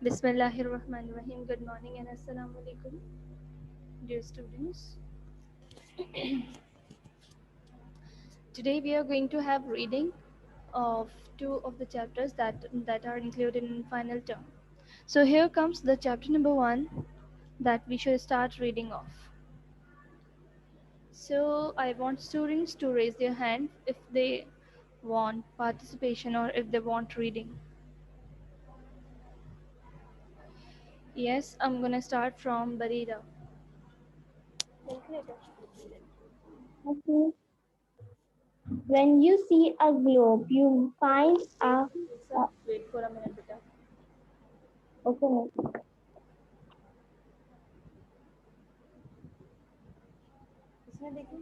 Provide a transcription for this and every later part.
Bismillahirrahmanirrahim. Good morning and assalamu alaikum, dear students. Today we are going to have reading of two of the chapters that are included in final term. So here comes the chapter number 1 that we should start reading off. So I want students to raise their hand if they want participation or if they want reading. Yes, I'm gonna start from Barira. Calculator. Okay. When you see a globe, you find Wait, a Elsa, wait for a minute, beta. okay. इसमें देखें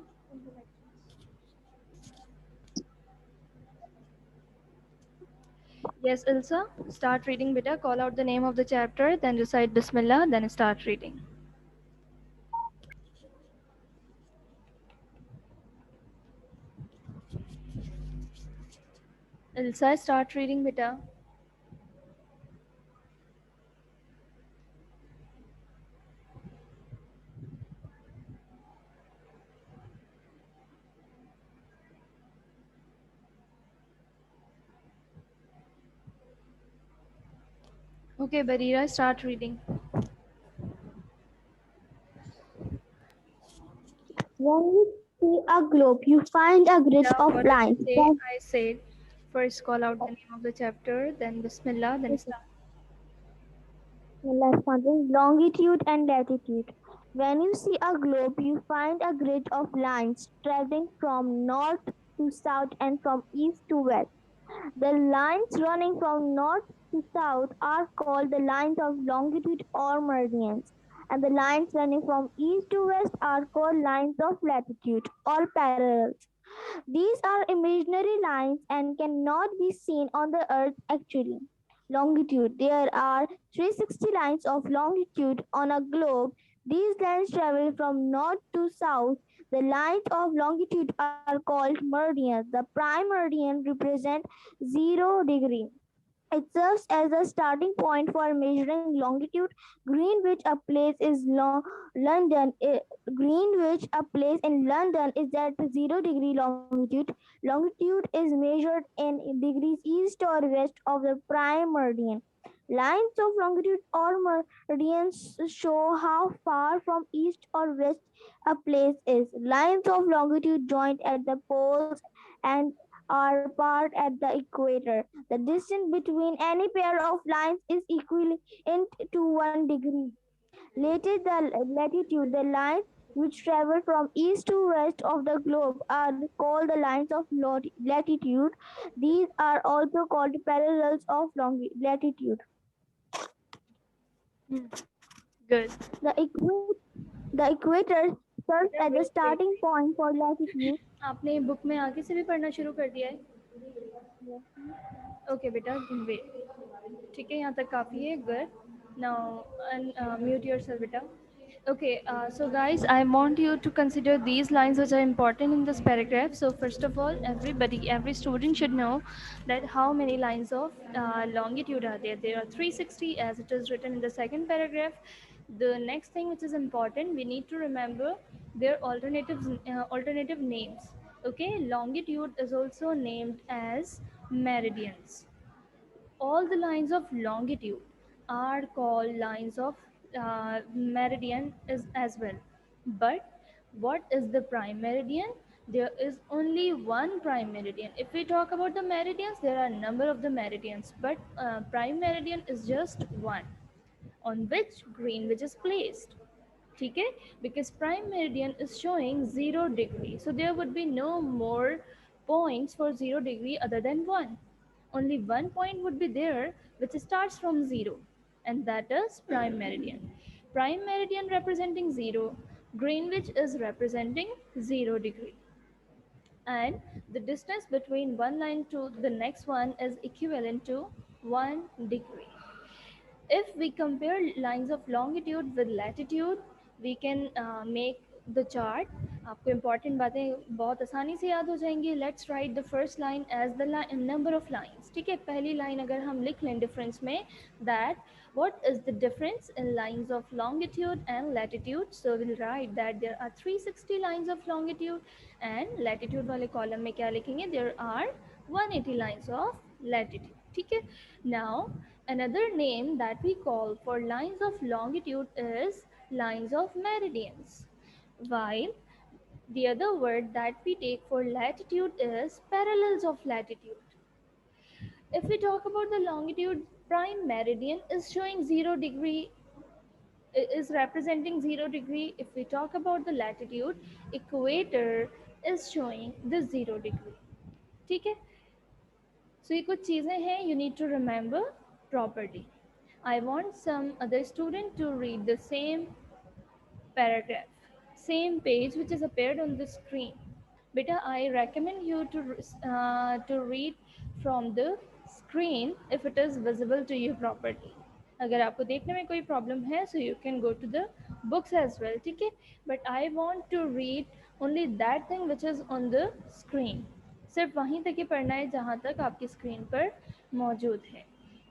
Yes, Ilsa, start reading, beta. Call out the name of the chapter, then recite Bismillah, then start reading. Ilsa, start reading, beta. Okay, Barira, start reading. When you see a globe, you find a grid Beta, of what did you lines. say? I said first call out the name of the chapter, then Bismillah, then start. Longitude and latitude. When you see a globe, you find a grid of lines traveling from north to south and from east to west. The lines running from north to south are called the lines of longitude or meridians, and the lines running from east to west are called lines of latitude or parallels. These are imaginary lines and cannot be seen on the earth actually. Longitude. There are 360 lines of longitude on a globe. These lines travel from north to south. The lines of longitude are called meridians. The prime meridian represents 0 degree. It serves as a starting point for measuring longitude. Greenwich, a place is London. Greenwich, a place in London, is at 0 degree longitude. Longitude is measured in degrees east or west of the prime meridian. Lines of longitude or meridians show how far from east or west a place is. Lines of longitude join at the poles and are part at the equator. The distance between any pair of lines is equivalent to 1 degree. Later, the latitude, the lines which travel from east to west of the globe are called the lines of latitude. These are also called parallels of latitude. Hmm. Good. The, the equator serves Beta, as the wait, wait, starting wait. point for latitude. आपने book में आगे से भी पढ़ना शुरू कर दिया है? ओके बेटा, वेट. ठीक है, यहाँ तक काफ़ी है. Good. Now mute yourself, beta. Okay, so guys, I want you to consider these lines which are important in this paragraph. So first of all, every student should know that how many lines of longitude are there. There are 360 as it is written in the second paragraph. The next thing which is important, we need to remember their alternative names. Okay, longitude is also named as meridians. All the lines of longitude are called lines of meridian as well. But what is the prime meridian? There is only one prime meridian. If we talk about the meridians, there are a number of the meridians, but prime meridian is just one on which Greenwich is placed. Okay, because prime meridian is showing 0 degree, so there would be no more points for 0 degree other than one. Only one point would be there which starts from 0, and that is prime meridian. Prime meridian representing 0, Greenwich is representing 0 degree, and the distance between one line to the next one is equivalent to 1 degree. If we compare lines of longitude with latitude, we can make the chart. आपको important बातें बहुत आसानी से याद हो जाएंगी. Let's write the first line as the number of lines. ठीक है, पहली line अगर हम लिख लें difference में that What is the difference in lines of longitude and latitude? So we'll write that there are 360 lines of longitude, and latitude वाले column में क्या लिखेंगे? There are 180 lines of latitude. ठीक है? Now another name that we call for lines of longitude is lines of meridians, while the other word that we take for latitude is parallels of latitude. If we talk about the longitude, prime meridian is showing 0 degree, is representing 0 degree. If we talk about the latitude, equator is showing the 0 degree. ठीक है? So ये कुछ चीज़ें हैं you need to remember properly. I want some other student to read the same paragraph, same page which is appeared on the screen. Beta, I recommend you to read from the screen if it is visible to you properly. अगर आपको देखने में कोई problem है so you can go to the books as well, ठीक है? But I want to read only that thing which is on the screen. सिर्फ वहीं तक ही पढ़ना है जहाँ तक आपकी स्क्रीन पर मौजूद है,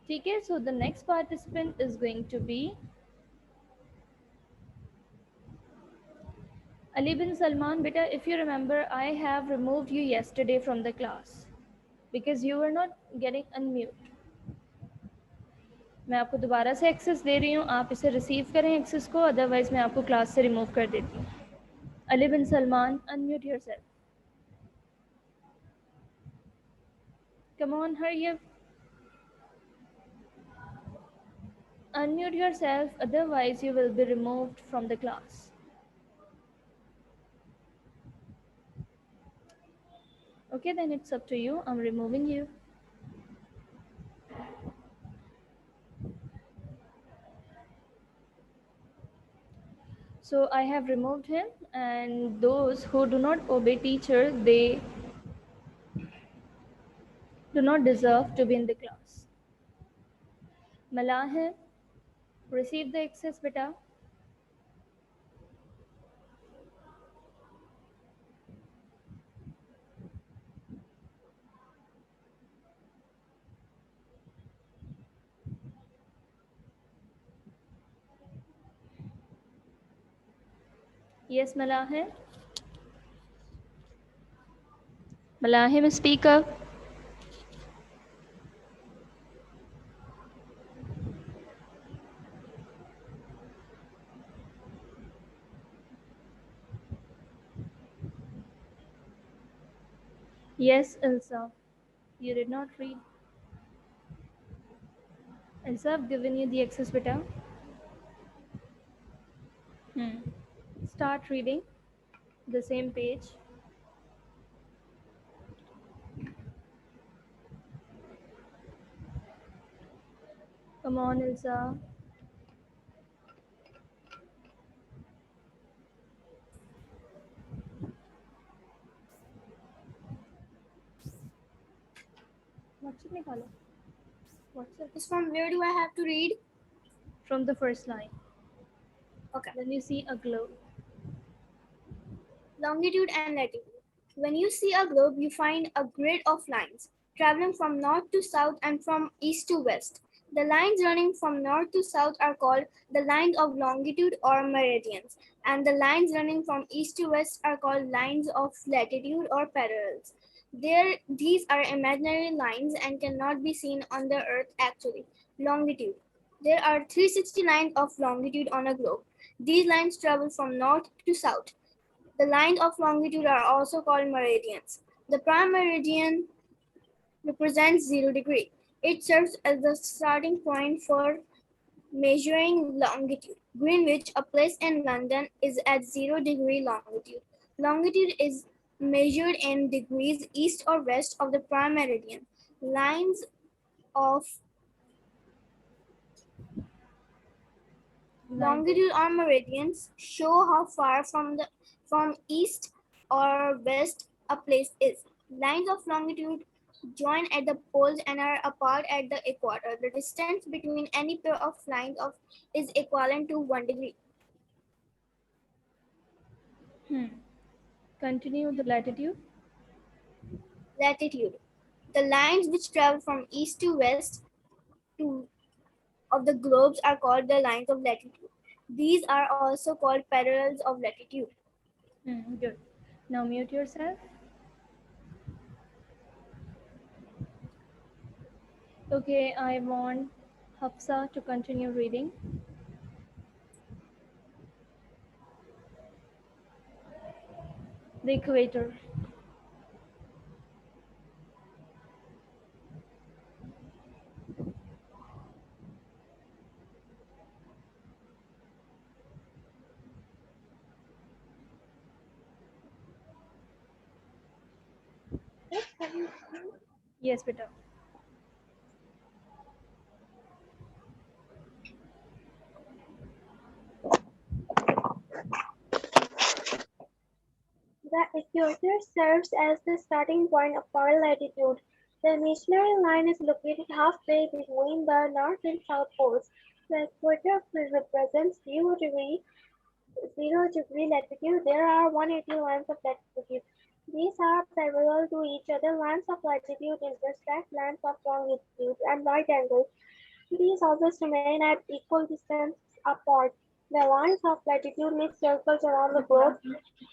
ठीक है? So the next participant is going to be Ali bin Salman. Beta, if you remember, I have removed you yesterday from the class because you were not getting unmute. मैं आपको दोबारा से एक्सेस दे रही हूँ, आप इसे रिसीव करें access को, अदरवाइज मैं आपको क्लास से रिमूव कर देती हूँ. Ali bin Salman, unmute yourself. Come on, hurry up. Unmute yourself, otherwise you will be removed from the class. Okay, then it's up to you. I'm removing you. So I have removed him, and those who do not obey teacher, they do not deserve to be in the class. Malahim, receive the access, beta. Yes, Malahim. Malahim, speak up. Yes, Ilsa. You did not read. Ilsa, I've given you the access, beta. Start reading the same page. Come on, Ilsa. WhatsApp निकालो. WhatsApp. Is from where do I have to read? From the first line. Okay. Then you see a globe. Longitude and latitude. When you see a globe, you find a grid of lines traveling from north to south and from east to west. The lines running from north to south are called the lines of longitude or meridians, and the lines running from east to west are called lines of latitude or parallels. These are imaginary lines and cannot be seen on the earth actually. Longitude. There are 360 lines of longitude on a globe. These lines travel from north to south. The lines of longitude are also called meridians. The prime meridian represents 0 degree. It serves as the starting point for measuring longitude. Greenwich, a place in London, is at 0 degree longitude. Longitude is measured in degrees east or west of the prime meridian. Lines of longitude or meridians show how far from east or west a place is. Lines of longitude join at the poles and are apart at the equator. The distance between any pair of lines is equivalent to 1 degree. Continue the latitude. Latitude. The lines which travel from east to west to of the globes are called the lines of latitude. These are also called parallels of latitude. Good. Now mute yourself. Okay, I want Hafsa to continue reading. The equator. Yes, beta. The equator serves as the starting point of our latitude. The imaginary line is located halfway between the north and south poles. The equator represents 0 degree latitude. There are 180 lines of latitude. These are parallel to each other. Lines of latitude intersect lines of longitude and right angles. These always remain at equal distance apart. The lines of latitude make circles around the globe.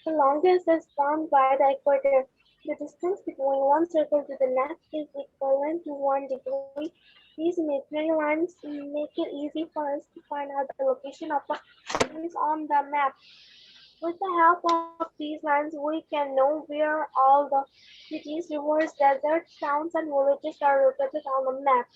The longest is formed by the equator. The distance between one circle to the next is equivalent to 1 degree. These imaginary lines make it easy for us to find out the location of the cities on the map. With the help of these lines, we can know where all the cities, rivers, deserts, towns, and villages are located on the map.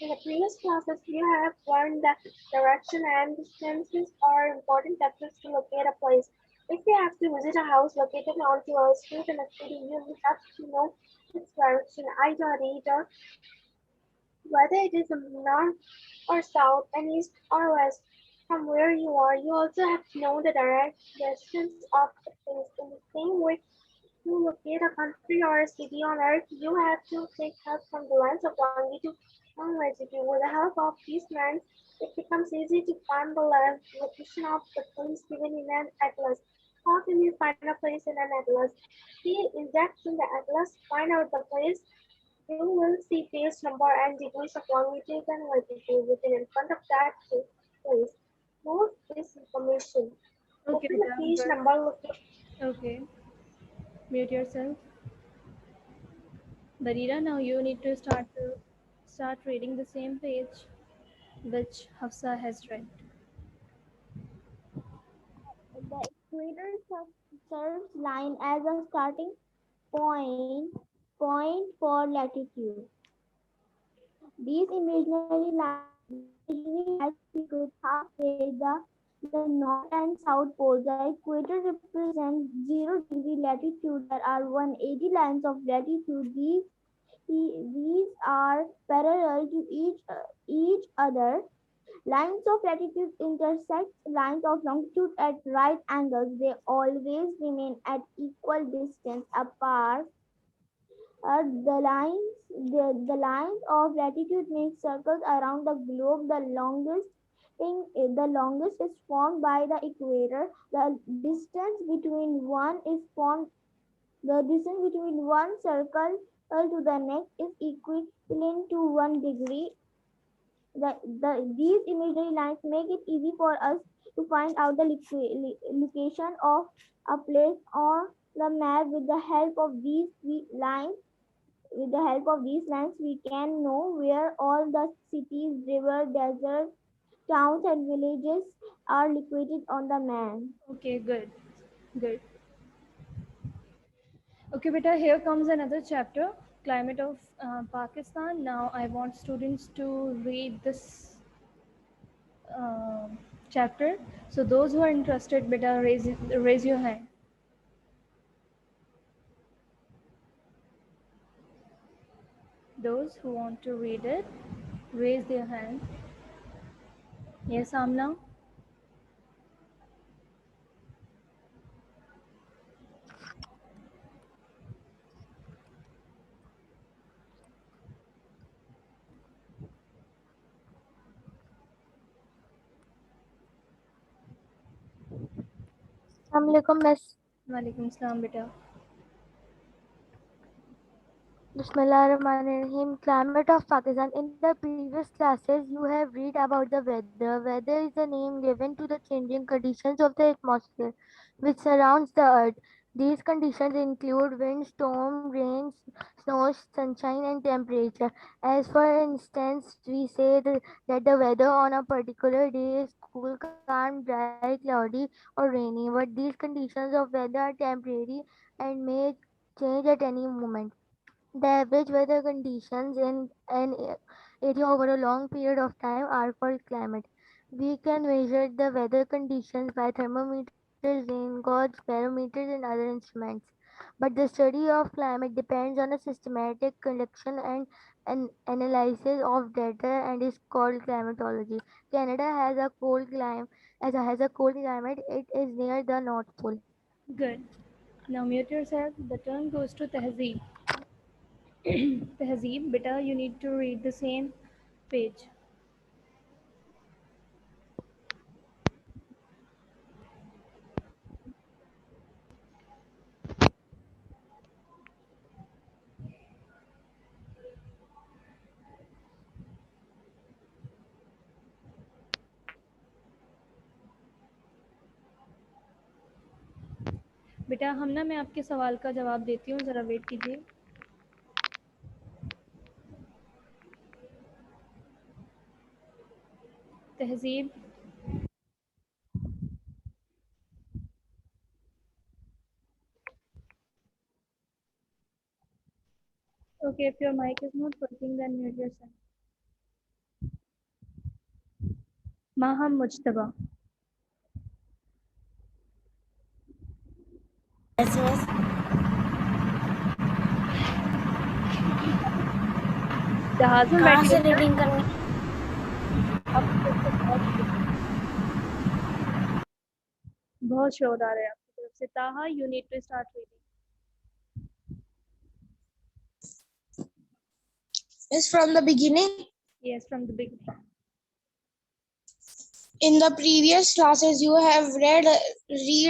In the previous classes, you have learned that direction and distances are important factors to locate a place. If you have to visit a house located onto a street in a city, you have to know its direction, either whether it is north or south and east or west from where you are. You also have to know the direct distance of the place. In the same way, to locate a country or a city on earth, you have to take help from the lines of longitude and latitude. With the help of these lines, it becomes easy to find the location of the place given in an atlas. How can you find a place in an atlas? See index in the atlas, find out the place. You will see page number and degrees of longitude and latitude written in front of that place. Note this information. Okay, Open the beta. page Good. number located. Okay. Mute yourself. Barira, now you need to start reading the same page which Hafsa has read. The equator serves line as a starting point for latitude. These imaginary lines situate halfway the north and south poles. The equator represents 0 degree latitude. There are 180 lines of latitude. These are parallel to each other. Lines of latitude intersect lines of longitude at right angles. They always remain at equal distance apart. The lines of latitude make circles around the globe. The longest is formed by the equator. Distance between one is formed. The distance between one circle to the next is equivalent to 1 degree. These imaginary lines make it easy for us to find out the location of a place on the map. With the help of these lines, we can know where all the cities, rivers, deserts, towns, and villages are located on the map. Okay, good. Good. Okay, beta, here comes another chapter, climate of Pakistan. Now I want students to read this chapter. So those who are interested, beta, raise your hand. Those who want to read it, raise their hand. Yes, Amna? Assalamualaikum, Miss. Walaikum salam, beta. Bismillahirrahmanirrahim. Climate of Pakistan. In the previous classes, you have read about the weather. Weather is the name given to the changing conditions of the atmosphere which surrounds the earth. These conditions include wind, storm, rain, snow, sunshine, and temperature. As for instance, we say that the weather on a particular day is cool, calm, dry, cloudy, or rainy. But these conditions of weather are temporary and may change at any moment. The average weather conditions in an area over a long period of time are called climate. We can measure the weather conditions by thermometers, rain gauge, barometers, and other instruments. But the study of climate depends on a systematic collection and an analysis of data and is called climatology. Canada has a cold climate. As it has a cold climate, it is near the North Pole. Good. Now mute yourself. The turn goes to Tehzeeb. Tehzeeb, beta, you need to read the same page. बेटा हम ना मैं आपके सवाल का जवाब देती हूँ, ज़रा वेट कीजिए. तहज़ीब. Okay, if your mic is not working, then mute yourself. Maham Mujtaba. Yes, yes. जहाज में कहाँ बैठी से हो क्या? रीडिंग करनी? अब बहुत शोर आ रहा है आपकी तरफ से. ताहा, you need to start reading. Is from the beginning. Yes, from the beginning. In the previous classes, you have read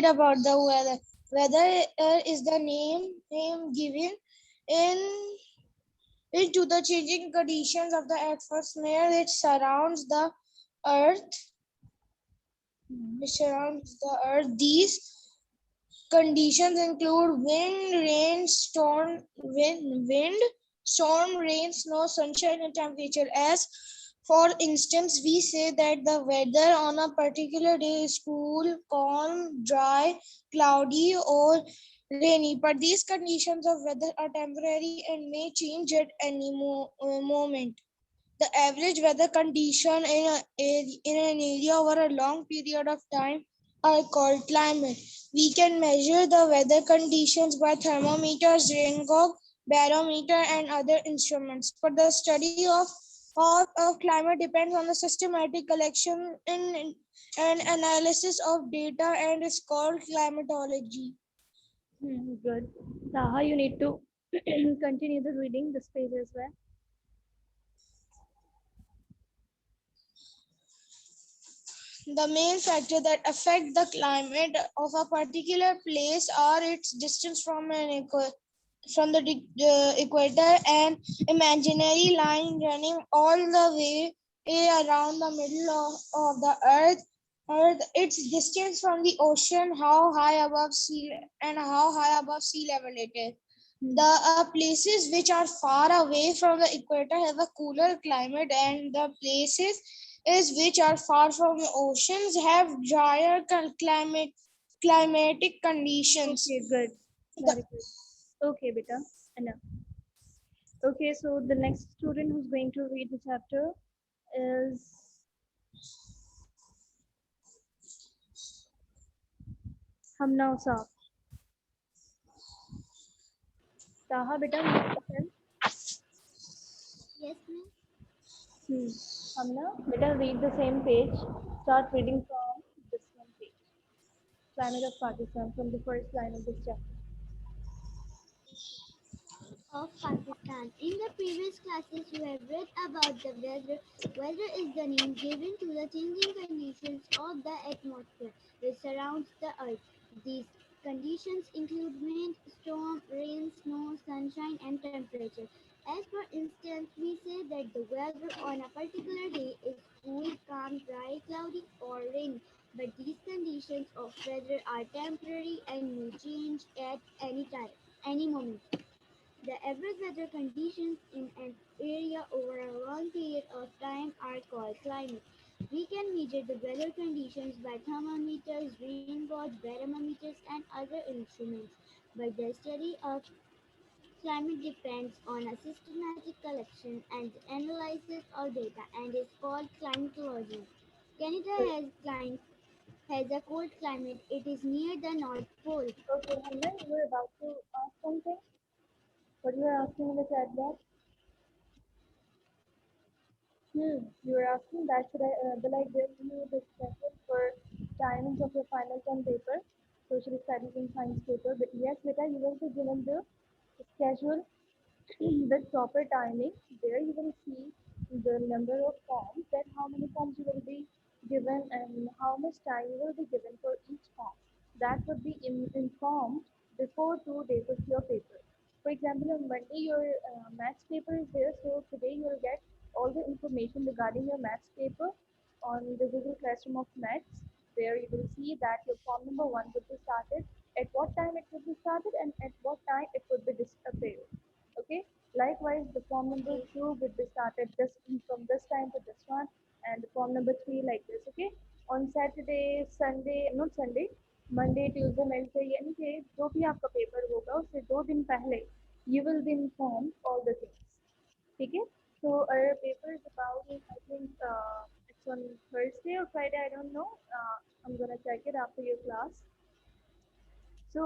about the weather. Weather is the name given in into the changing conditions of the atmosphere which surrounds the earth. Which surrounds the earth. These conditions include wind, storm, rain, snow, sunshine, and temperature. As for instance, we say that the weather on a particular day is cool, calm, dry, cloudy, or rainy. But these conditions of weather are temporary and may change at any moment. The average weather condition in an area over a long period of time are called climate. We can measure the weather conditions by thermometers, rain gauge, barometer, and other instruments. But the study of climate depends on the systematic collection and analysis of data and is called climatology. Good. Taha, you need to continue the reading this page as well. The main factor that affect the climate of a particular place are its distance from the equator, and imaginary line running all the way around the middle of the earth, its distance from the ocean, how high above sea level it is. The places which are far away from the equator have a cooler climate, and the places which are far from the oceans have drier climatic conditions. Okay, good. Very good. Okay, beta. Enough. Okay, so the next student who's going to read the chapter is Hamna Usaf. Taha, beta, mute yourself. Yes, ma'am. Hamna, beta, read the same page. Start reading from this one page. Climate of Pakistan from the first line of this chapter. Of Pakistan. In the previous classes, you have read about the weather. Weather is the name given to the changing conditions of the atmosphere which surrounds the earth. These Conditions include wind, storm, rain, snow, sunshine, and temperature. As for instance, we say that the weather on a particular day is cool, calm, dry, cloudy, or rainy. But these conditions of weather are temporary and may change at any time, any moment. The average weather conditions in an area over a long period of time are called climate. We can measure the weather conditions by thermometers, rain gauge, barometers, and other instruments. But the study of climate depends on a systematic collection and analysis of data and is called climatology. Canada has a cold climate. It is near the North Pole. Okay, Hannah, you were about to ask something. What you were asking in the chat box? You were asking that will I give you the schedule for timings of your final term paper, social studies and science paper? But yes, beta, you will be given the schedule with proper timing. There you will see the number of forms, that how many forms you will be given and how much time you will be given for each form. That would be informed before 2 days of your paper. For example, on Monday your maths paper is there, so today you will get all the information regarding your maths paper on the Google Classroom of Maths. There you will see that your form number 1 would be started, at what time it would be started, and at what time it would be disappeared. Okay, likewise the form number Okay. 2 will be started just from this time to this one, and the form number 3 like this. Okay, on Saturday, Sunday, not Sunday, Monday, Tuesday, Wednesday, यानी कि जो भी आपका paper होगा उससे 2 दिन पहले you will be informed all the things. ठीक है, so our paper is about, I think it's on Thursday or Friday, I don't know. I'm gonna check it after your class. So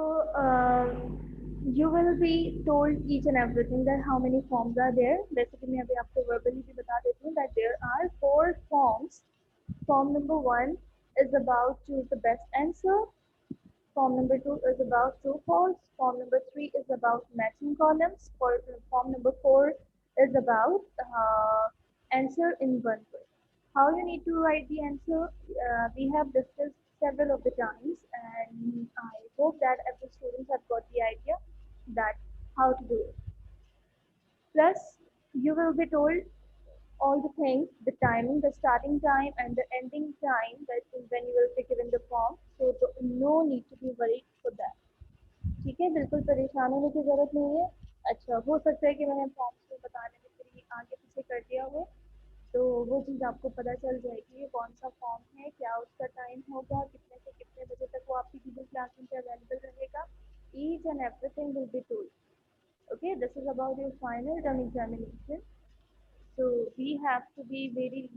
you will be told each and everything that how many forms are there. Basically, मैं अभी आपको verbally भी बता देती हूँ that there are 4 forms. Form number 1 is about choose the best answer. Form number 2 is about true false. Form number 3 is about matching columns. Form number 4 is about answer in one word. How you need to write the answer, we have discussed several of the times, and I hope that every student have got the idea that how to do it. Plus, you will be told all the things, the timing, the starting time and the ending time, that when you will be given the form. So no need to be worried for that. ठीक है, बिल्कुल परेशान होने की ज़रूरत नहीं है. अच्छा, हो सकता है कि मैंने फॉर्म्स को बताने में थोड़ी आगे पीछे कर दिया हो, तो वो चीज़ आपको पता चल जाएगी ये कौन सा फॉर्म है, क्या उसका टाइम होगा, कितने से कितने बजे तक वो आपकी गूगल क्लासरूम पे अवेलेबल रहेगा. Each and everything will be told. Okay, this is about your final term examination. So we have to be very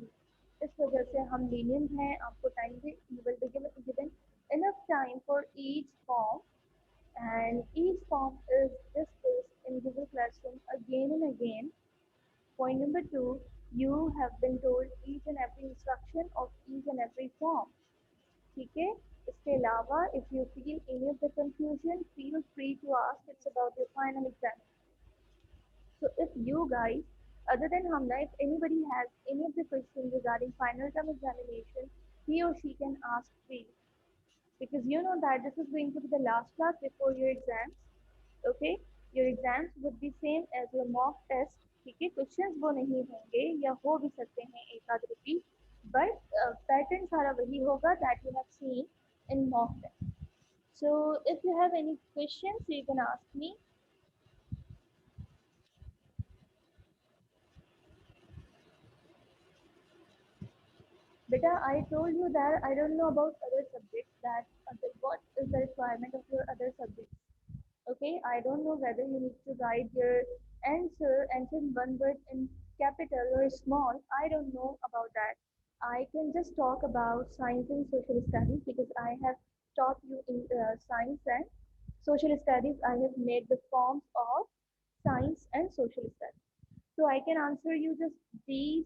इस वजह से हम lenient हैं, आपको टाइम भी you will be given enough time for each form, and each form is discussed in Google Classroom again and again. Point number 2, you have been told each and every instruction of each and every form. ठीक है, इसके अलावा if you feel any of the confusion, feel free to ask. It's about your final exam. So if you guys, other than Hamna, if anybody has any of the questions regarding final term examination, he or she can ask free. Because you know that this is going to be the last class before your exams. Okay, your exams would be same as your mock test. ठीक है, questions वो नहीं होंगे या हो भी सकते हैं एक आध रिपीट, बट पैटर्न सारा वही होगा that you have seen in mock test. So if you have any questions, you can ask me. Beta, I told you that I don't know about other subjects, that what is the requirement of your other subjects. Okay, I don't know whether you need to write your answer in one word in capital or small. I don't know about that. I can just talk about science and social studies because I have taught you in science and social studies. I have made the forms of science and social studies. So I can answer you just these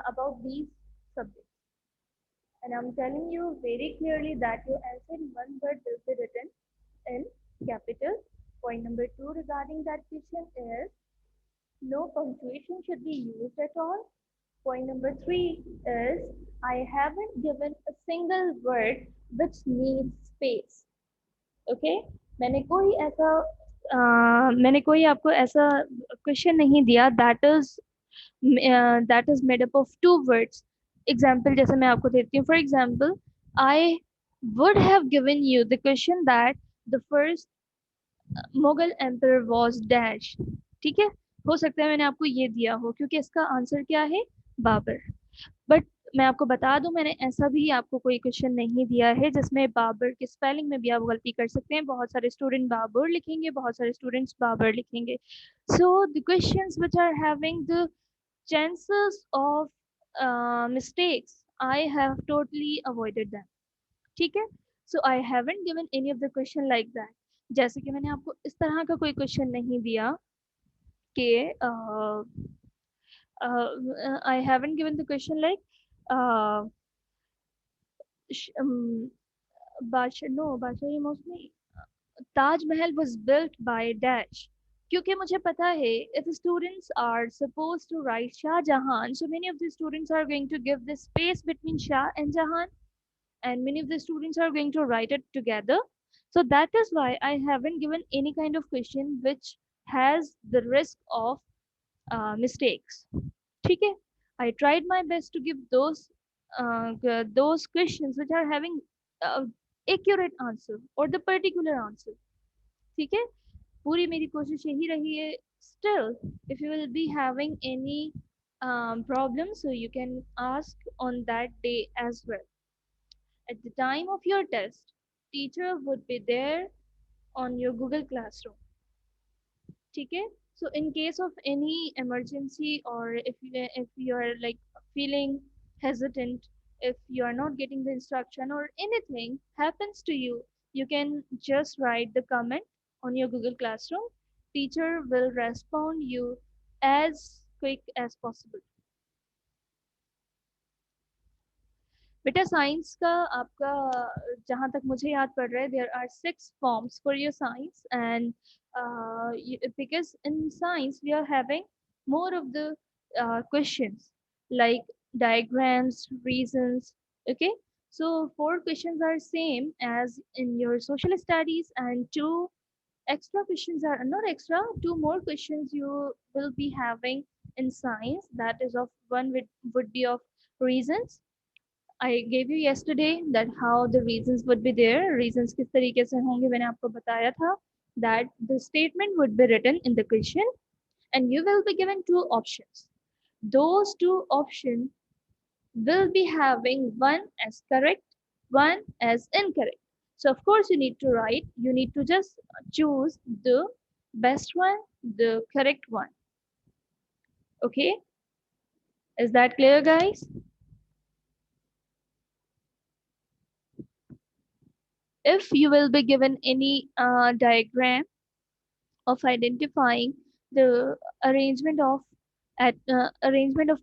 about these subjects. And I'm telling you very clearly that your answer in one word will be written in capital. Point number 2 regarding that question is no punctuation should be used at all. Point number 3 is I haven't given a single word which needs space. Okay, मैंने कोई आपको ऐसा question नहीं दिया that is made up of two words. Example जैसे मैं आपको देती हूँ. For example, I would have given you the question that the first Mughal emperor was dash. ठीक है, हो सकता है मैंने आपको ये दिया हो क्योंकि इसका आंसर क्या है, बाबर. बट मैं आपको बता दूं, मैंने ऐसा भी आपको कोई क्वेश्चन नहीं दिया है जिसमें बाबर के स्पेलिंग में भी आप गलती कर सकते हैं. बहुत सारे स्टूडेंट बाबर लिखेंगे, बहुत सारे स्टूडेंट्स बाबर लिखेंगे. So the questions which are having the chances of mistakes, I have totally avoided them. ठीक है, so I haven't given any of the question like that. जैसे कि मैंने आपको इस तरह का कोई क्वेश्चन नहीं दिया कि I haven't given the question like uh, sh- um, बादशाह मौसमी Taj Mahal was built by dash. क्योंकि मुझे पता है if students are supposed to write Shah Jahan, so many of the students are going to give the space between Shah and Jahan, and many of the students are going to write it together. So that is why I haven't given any kind of question which has the risk of mistakes. ठीक है, I tried my best to give those questions which are having uh, accurate answer or the particular answer. ठीक है, पूरी मेरी कोशिश यही रही है. Still, if you will be having any problem, so you can ask on that day as well. At the time of your test, teacher would be there on your Google Classroom. ठीक है, so in case of any emergency, or if you are like feeling hesitant, if you are not getting the instruction or anything happens to you, you can just write the comment on your Google Classroom. Teacher will respond you as quick as possible. बेटा science का आपका जहाँ तक मुझे याद पड़ रहा है, there are 6 forms for your science. And because in science we are having more of the questions like diagrams, reasons. Okay, so 4 questions are same as in your social studies, and 2 extra questions are not extra, 2 more questions you will be having in science. That is of one would be of reasons. I gave you yesterday that how the reasons would be there. Reasons किस तरीके से होंगे मैंने आपको बताया था. That the statement would be written in the question, and you will be given 2 options. Those 2 options will be having one as correct, one as incorrect. So of course you need to write. You need to just choose the best one, the correct one. Okay, is that clear, guys? If you will be given any diagram of identifying the arrangement of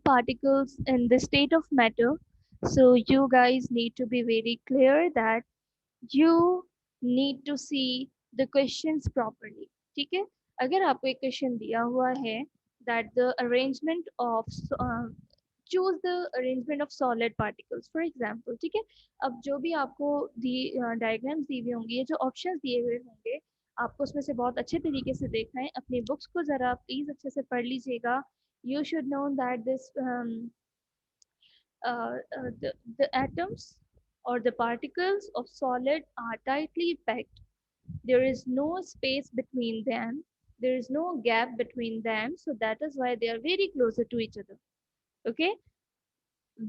particles in the state of matter, so you guys need to be very clear that you need to see the questions properly. ठीक है, अगर आपको एक question दिया हुआ है that the arrangement of choose the arrangement of solid particles for example. ठीक है, अब जो भी आपको दी डायग्राम्स दी हुई होंगी, ये जो ऑप्शंस दिए हुए होंगे, आपको उसमें से बहुत अच्छे तरीके से देखना है. अपनी बुक्स को ज़रा प्लीज़ अच्छे से पढ़ लीजिएगा. You should know that the atoms or the particles of solid are tightly packed. There is no space between them. There is no gap between them. So that is why they are very closer to each other. Okay.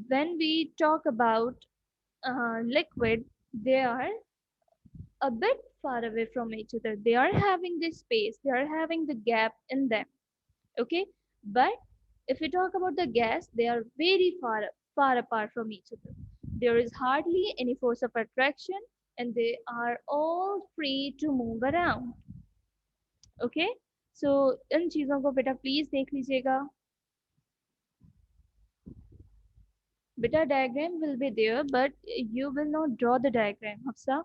When we talk about liquid, they are a bit far away from each other. They are having this space. They are having the gap in them. Okay. But if we talk about the gas, they are very far apart from each other. There is hardly any force of attraction, and they are all free to move around. Okay, so इन चीज़ों को बेटा please देख लीजिएगा. बेटा diagram will be there, but you will not draw the diagram. Hafsa,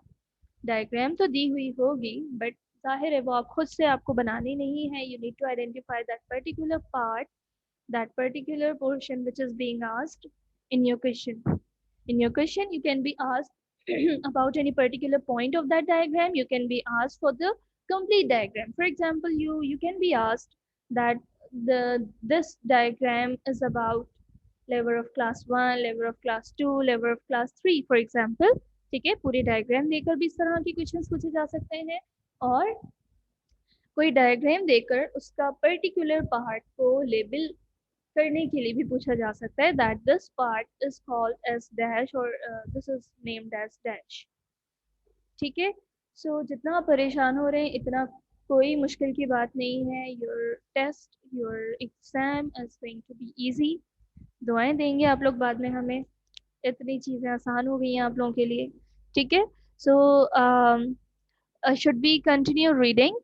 diagram तो दी हुई होगी, but जाहिर है वो आप खुद से आपको बनानी नहीं है. You need to identify that particular part, that particular portion which is being asked in your question. In your question, you can be asked about any particular point of that diagram, you can be asked for the complete diagram. For example, you can be asked that this diagram is about level of class 1, level of class 2, level of class 3 for example. ठीक है, पूरे diagram देकर भी इस तरह के questions पूछे जा सकते हैं, और कोई डायग्राम देकर उसका पर्टिकुलर पार्ट को लेबल करने के लिए भी पूछा जा सकता है, that this part is called as dash और this is named as dash. ठीक है, सो जितना आप परेशान हो रहे हैं इतना कोई मुश्किल की बात नहीं है। Your test, your exam is going to be easy. दुआएं देंगे आप लोग बाद में हमें, इतनी चीज़ें आसान हो गई हैं आप लोगों के लिए। ठीक है, so should be continue reading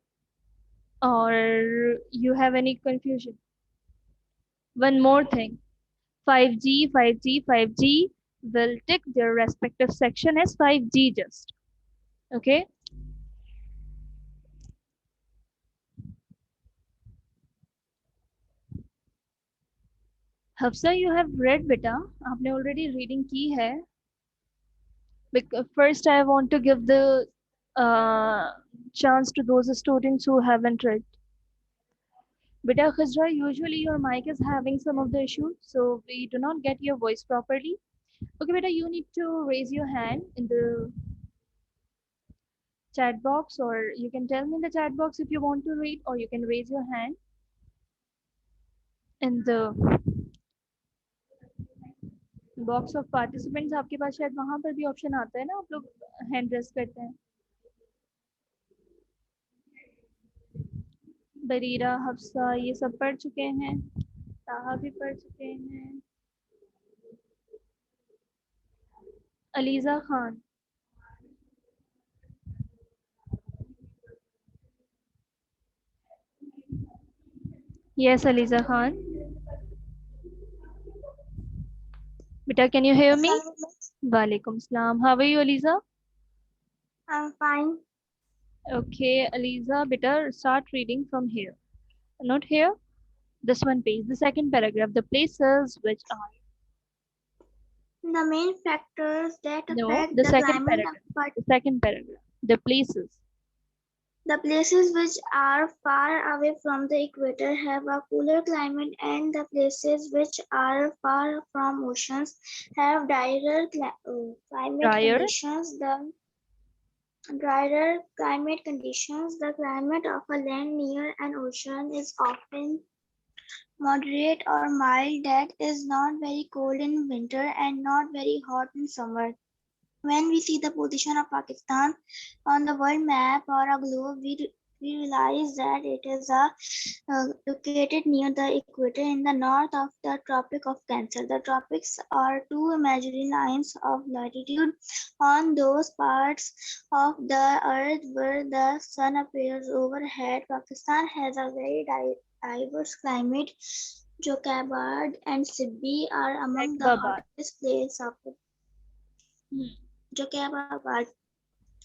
or you have any confusion? One more thing, 5G 5G 5G will tick their respective section as 5G just. Okay, Hafsa, you have read beta, आपने already reading की है। First I want to give the chance to those students who haven't read. Beta Khazra, usually your mic is having some of the issue, so we do not get your voice properly. Okay, beta, you need to raise your hand in the chat box, or you can tell me in the chat box if you want to read, or you can raise your hand in the box of participants। आपके पास शायद वहां पर भी option आता है ना, आप लोग हैंड रेस करते हैं। बरीरा, हफ्सा ये सब पढ़ चुके हैं, ताहा भी पढ़ चुके हैं, ELISA Khan. Yes, Aliza Khan. Beta, can you hear me? Walaikum Salam. How are you, Aliza? I'm fine. Okay, Aliza, beta, start reading from here. Not here. This one page, the second paragraph. The places which are. The main factors that No, affect the the second climate of paragraph. The second paragraph. The places. the places which are far away from the equator have a cooler climate, and the places which are far from oceans have climate Drier. conditions. The drier climate conditions, the climate of a land near an ocean is often moderate or mild, that is not very cold in winter and not very hot in summer. When we see the position of Pakistan on the world map or a globe, we realize that it is located near the equator in the north of the Tropic of Cancer. The tropics are two imaginary lines of latitude on those parts of the earth where the sun appears overhead. Pakistan has a very diverse climate. Jokabad and Sibbi are among the hottest places of the Jokabad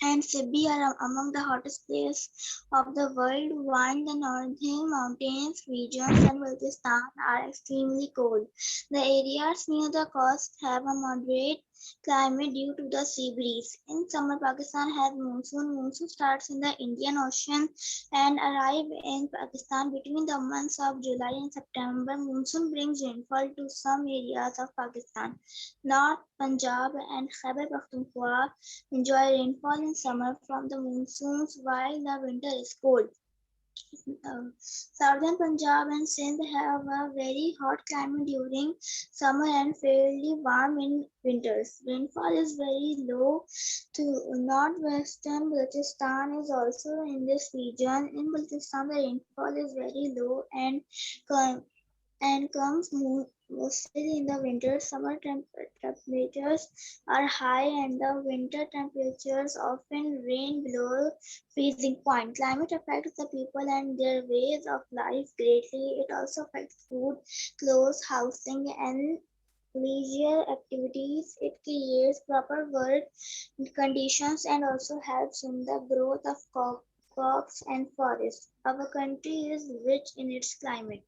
and Sibbi are among the hottest places of the world, while the northern mountains regions and Baltistan are extremely cold. The areas near the coast have a moderate climate due to the sea breeze. In summer, Pakistan has monsoon. Monsoon starts in the Indian Ocean and arrives in Pakistan between the months of July and September. Monsoon brings rainfall to some areas of Pakistan. North Punjab and Khyber Pakhtunkhwa enjoy rainfall in summer from the monsoons, while the winter is cold. Southern Punjab and Sindh have a very hot climate during summer and fairly warm in winters. Rainfall is very low. To northwestern Balochistan is also in this region. In Balochistan, the rainfall is very low and comes mostly in the winter. Summer temperatures are high and the winter temperatures often rain below freezing point. Climate affects the people and their ways of life greatly. It also affects food, clothes, housing, and leisure activities. It creates proper work conditions and also helps in the growth of crops and forests. Our country is rich in its climate.